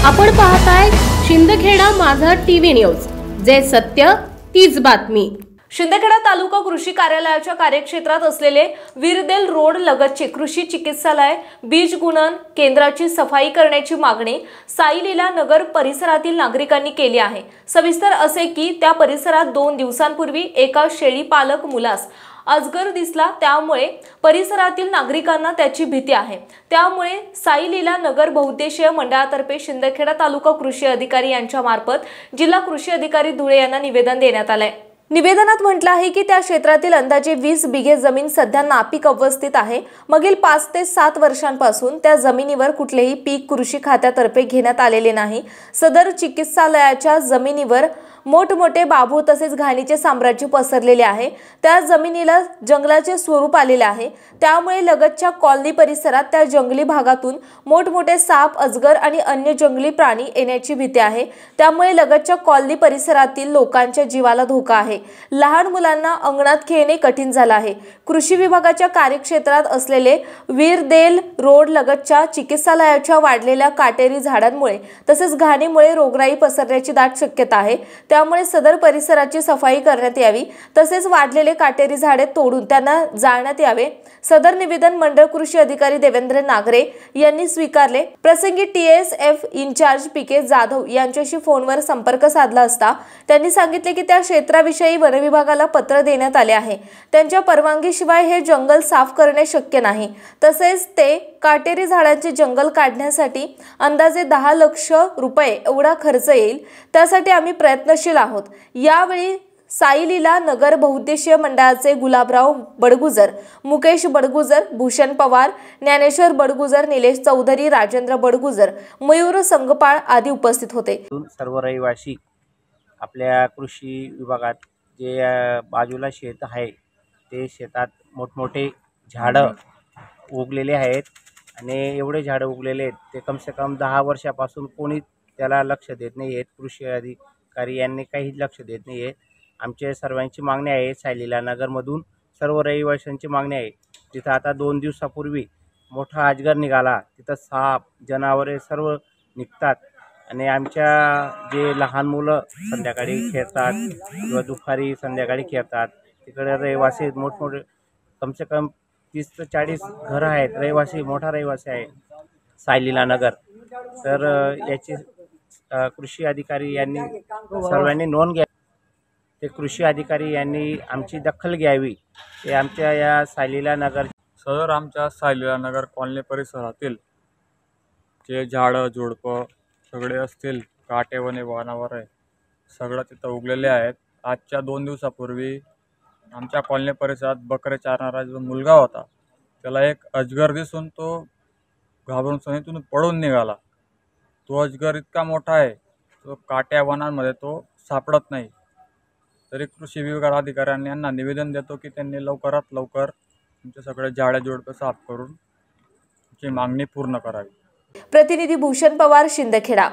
आपण पाहताय शिंदखेडा माझा टीव्ही न्यूज, जे सत्य तीच बातमी। शिंदखेडा तालुका कृषी कार्यालयाच्या कार्यक्षेत्रात असलेले वीरदेल रोड लगतचे कृषी चिकित्सालय बीज गुणन केंद्राची सफाई करण्याची मागणी साईलीला नगर परिसरातील नागरिकांनी केली आहे। सविस्तर असे की त्या परिसरात 2 दिवसांपूर्वी एका शेळी पालक मुलास अजगर दिसला, त्यामुळे परिसरातील नागरिकांना त्याची भीती आहे। त्यामुळे साईलीला नगर बहुउद्देशीय मंडळातर्फे शिंदखेडा तालुका कृषी अधिकारी यांच्या मार्फत जिल्हा कृषी अधिकारी धुळे यांना निवेदन देण्यात आले। निवेदनात म्हटलं आहे की त्या क्षेत्रातील अंदाजे 20 बिघे जमीन सध्या नापीक अवस्थेत आहे। मागील 5 ते 7 वर्षांपासून त्या जमिनीवर कुठलेही पीक कृषी खात्यातर्फे घेण्यात आलेले नाही। सदर चिकित्सालयाच्या जमिनीवर मोठमोठे बाभूळ तसेच घाणीचे साम्राज्य पसरलेले आहे। त्या जमिनीला जंगलाचे स्वरूप आलेले आहे, त्यामुळे लगतच्या कॉलनी परिसरात त्या जंगली भागातून मोठमोठे साप, अजगर आणि अन्य जंगली प्राणी येण्याची भीती आहे। त्यामुळे लगतच्या कॉलनी परिसरातील लोकांच्या जीवाला धोका आहे। लहान मुलांना अंगणात खेळणे कठीण झाले आहे। कृषी विभागाच्या कार्यक्षेत्रात असलेले वीरदेल रोड लगतच्या चिकित्सालयाच्या वाढलेल्या काटेरी झाडांमुळे तसेच घाणीमुळे रोगराई पसरण्याची दाट शक्यता आहे। त्यामुळे सदर परिसराची सफाई करण्यात यावी, तसेच वाढलेले काटेरी झाडे तोडून त्यांना जाळण्यात यावे। सदर निवेदन मंडळ कृषी अधिकारी देवेंद्र नागरे यांनी स्वीकारले। प्रसंगी TSF इन्चार्ज PK जाधव यांच्याशी फोनवर संपर्क साधला असता त्यांनी सांगितले की त्या क्षेत्राविषयी वन विभागाला पत्र देण्यात आले आहे। त्यांच्या परवानगीशिवाय हे जंगल साफ करणे शक्य नाही। तसेच ते काटेरी झाडांचे जंगल काढण्यासाठी अंदाजे 10 लाख रुपये एवढा खर्च येईल, त्यासाठी आम्ही प्रयत्नशील आहोत। यावेळी साईलीला नगर बहुउद्देशीय मंडळाचे गुलाबराव बडगुजर, मुकेश बडगुजर, भूषण पवार, ज्ञानेश्वर बडगुजर, निलेश चौधरी, राजेंद्र बडगुजर, मयूर संगपाळ आदी उपस्थित होते। सर्व रहिवासी आपल्या कृषी विभागात जे बाजूला शेत आहे ते शेतात मोठमोठे झाडं उगलेले आहेत आणि एवढे झाडं उगलेले आहेत ते कम से कम 10 वर्षापासून कोणी त्याला लक्ष देत नाही आहेत। कृषी अधिकारी यांनी काही लक्ष देत नाही आहे। आमच्या सर्वांची मागणी आहे, सायलीला नगरमधून सर्व रहिवाशांची मागणी आहे। तिथं आता 2 दिवसापूर्वी मोठा अजगर निघाला, तिथं साप, जनावरे सर्व निघतात आणि आमच्या जे लहान मुलं संध्याकाळी खेळतात किंवा दुपारी संध्याकाळी खेळतात, तिकडे रहिवासी मोठमोठे कम से कम 30 ते 40 घरं आहेत, रहिवासी मोठा रहिवासी आहे सायलीला नगर। तर याची कृषी अधिकारी यांनी सर्वांनी नोंद घ्यावी, ते कृषी अधिकारी यांनी आमची दखल घ्यावी। ते आमच्या या सायलीला नगर सदर आमच्या सायलीला नगर कॉलनी परिसरातील जे झाडं झुडपं सगळे असतील काटे वने वनावर आहे सगळं तिथं उगलेले आहेत। आजच्या 2 दिवसापूर्वी आमच्या कॉलनी परिसरात बकरे चारणारा जो मुलगा होता त्याला एक अजगर दिसून तो घाबरून सनीतून पळून निघाला। तो अजगर इतका मोठा आहे, तो काट्या वनांमध्ये तो सापडत नाही। तरी कृषी विभाग अधिकाऱ्यांनी यांना निवेदन देतो की त्यांनी लवकरात लवकर तुमचे सगळे झाडे झुडपे साफ करून तुमची मागणी पूर्ण करावी। प्रतिनिधी भूषण पवार, शिंदखेडा।